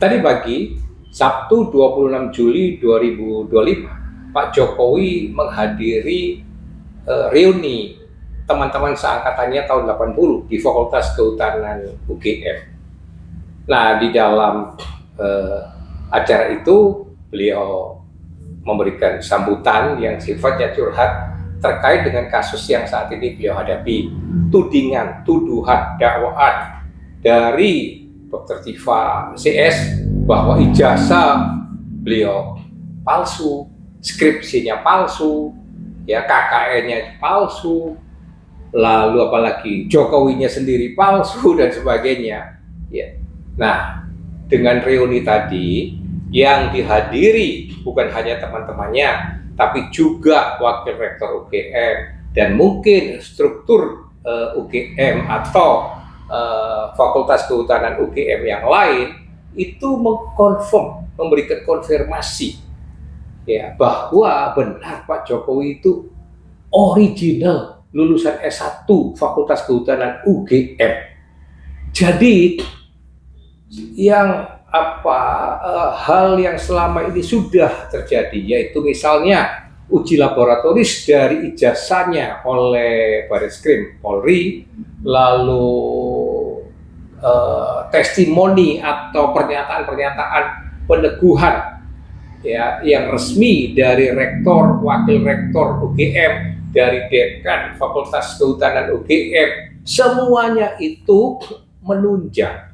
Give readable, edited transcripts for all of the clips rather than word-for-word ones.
Tadi pagi, Sabtu 26 Juli 2025, Pak Jokowi menghadiri reuni teman-teman seangkatannya tahun 80 di Fakultas Kehutanan UGM. Nah, di dalam acara itu beliau memberikan sambutan yang sifatnya curhat terkait dengan kasus yang saat ini beliau hadapi, tudingan, tuduhan, dakwaan dari Dr. Tiva CS bahwa ijazah beliau palsu, skripsinya palsu, ya KKN-nya palsu, lalu apalagi Jokowinya sendiri palsu dan sebagainya. Ya. Nah, dengan reuni tadi yang dihadiri bukan hanya teman-temannya, tapi juga wakil rektor UGM dan mungkin struktur UGM atau Fakultas Kehutanan UGM yang lain itu mengkonfirm, memberikan konfirmasi ya bahwa benar Pak Jokowi itu original lulusan S1 Fakultas Kehutanan UGM. Jadi yang hal yang selama ini sudah terjadi, yaitu misalnya uji laboratoris dari ijazahnya oleh Bareskrim Polri, lalu testimoni atau pernyataan-pernyataan peneguhan ya yang resmi dari rektor, wakil rektor UGM, dari dekan Fakultas Kehutanan UGM, semuanya itu menunjang,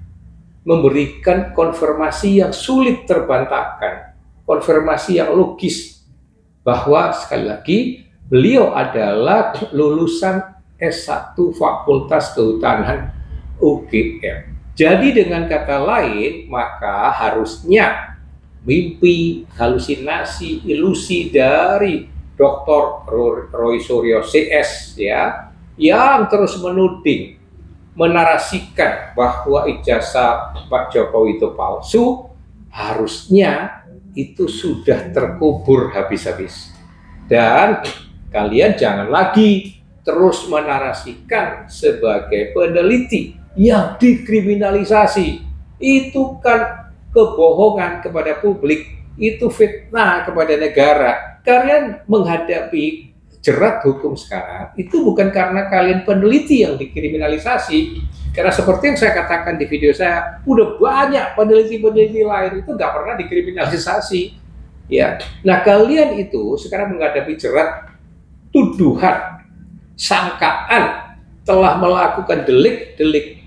memberikan konfirmasi yang sulit terbantahkan, konfirmasi yang logis bahwa sekali lagi beliau adalah lulusan S1 Fakultas Kehutanan UGM. Jadi dengan kata lain, maka harusnya mimpi, halusinasi, ilusi dari Dr. Roy Suryo CS ya yang terus menuding, menarasikan bahwa ijazah Pak Jokowi itu palsu, harusnya itu sudah terkubur habis-habis. Dan kalian jangan lagi terus menarasikan sebagai peneliti yang dikriminalisasi. Itu kan kebohongan kepada publik, itu fitnah kepada negara. Kalian menghadapi jerat hukum sekarang itu bukan karena kalian peneliti yang dikriminalisasi, karena seperti yang saya katakan di video saya, udah banyak peneliti-peneliti lain itu nggak pernah dikriminalisasi ya. Nah, kalian itu sekarang menghadapi jerat tuduhan, sangkaan telah melakukan delik-delik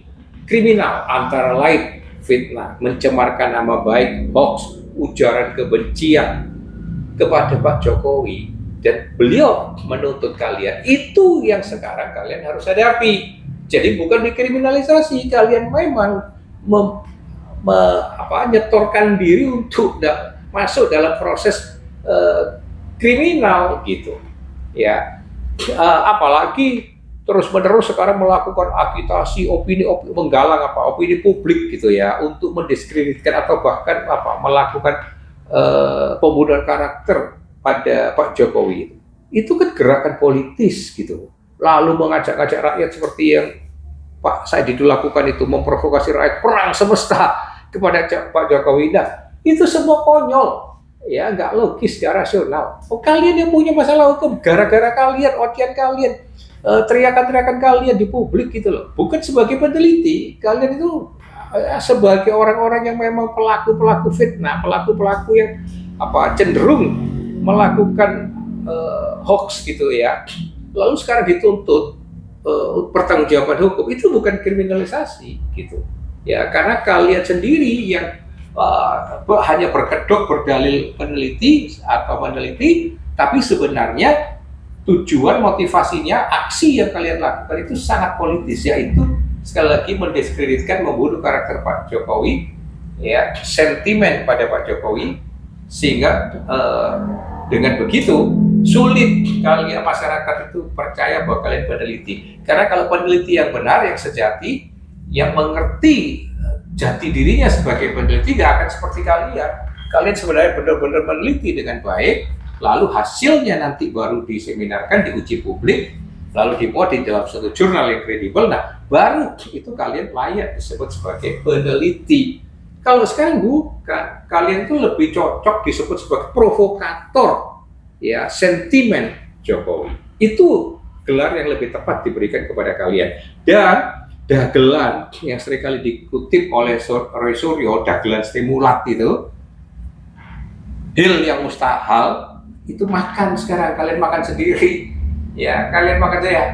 kriminal, antara lain fitnah, mencemarkan nama baik, hoax, ujaran kebencian kepada Pak Jokowi, dan beliau menuntut kalian. Itu yang sekarang kalian harus hadapi. Jadi bukan dikriminalisasi, kalian memang nyetorkan diri untuk masuk dalam proses kriminal gitu ya. Apalagi terus-menerus sekarang melakukan agitasi, menggalang opini publik gitu ya, untuk mendiskreditkan atau bahkan melakukan pembunuhan karakter pada Pak Jokowi. Itu kan gerakan politis gitu. Lalu mengajak-ajak rakyat seperti yang Pak Said Didu lakukan itu, memprovokasi rakyat perang semesta kepada Pak Jokowi. Nah, itu semua konyol, ya nggak logis, nggak rasional. Kalian yang punya masalah hukum, gara-gara kalian, ocehan kalian, teriakan-teriakan kalian di publik gitu loh. Bukan sebagai peneliti, kalian itu sebagai orang-orang yang memang pelaku-pelaku fitnah, pelaku-pelaku yang cenderung melakukan hoax gitu ya. Lalu sekarang dituntut pertanggungjawaban hukum, itu bukan kriminalisasi gitu ya, karena kalian sendiri yang hanya berkedok berdalil peneliti atau meneliti, tapi sebenarnya tujuan motivasinya, aksi yang kalian lakukan itu sangat politis, yaitu sekali lagi mendiskreditkan, membunuh karakter Pak Jokowi ya, sentimen pada Pak Jokowi, sehingga dengan begitu sulit kalian masyarakat itu percaya bahwa kalian peneliti. Karena kalau peneliti yang benar, yang sejati, yang mengerti jati dirinya sebagai peneliti, tidak akan seperti kalian. Kalian sebenarnya benar-benar meneliti dengan baik, lalu hasilnya nanti baru diseminarkan, diuji publik, lalu dimuat di dalam suatu jurnal yang kredibel. Nah, baru itu kalian layak disebut sebagai peneliti. Kalau sekarang bukan, kalian tuh lebih cocok disebut sebagai provokator, ya, sentimen Jokowi. Itu gelar yang lebih tepat diberikan kepada kalian. Dan dagelan yang seringkali dikutip oleh Roy Suryo, dagelan stimulat itu, hil yang mustahil, itu makan sekarang, kalian makan sendiri. Ya, kalian makan saya.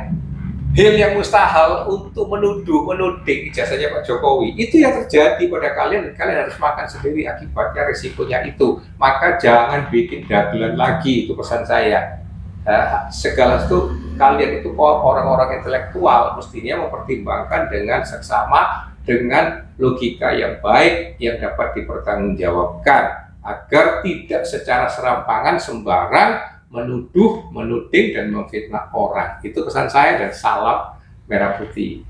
Hal yang mustahil untuk menuding ijazahnya Pak Jokowi, itu yang terjadi pada kalian, dan kalian harus makan sendiri akibatnya, risikonya itu. Maka jangan bikin dagelan lagi, itu pesan saya. Segala itu, kalian itu orang-orang intelektual mestinya mempertimbangkan dengan seksama, dengan logika yang baik yang dapat dipertanggungjawabkan, agar tidak secara serampangan sembarang menuduh, menuding, dan memfitnah orang. Itu pesan saya, dan salam merah putih.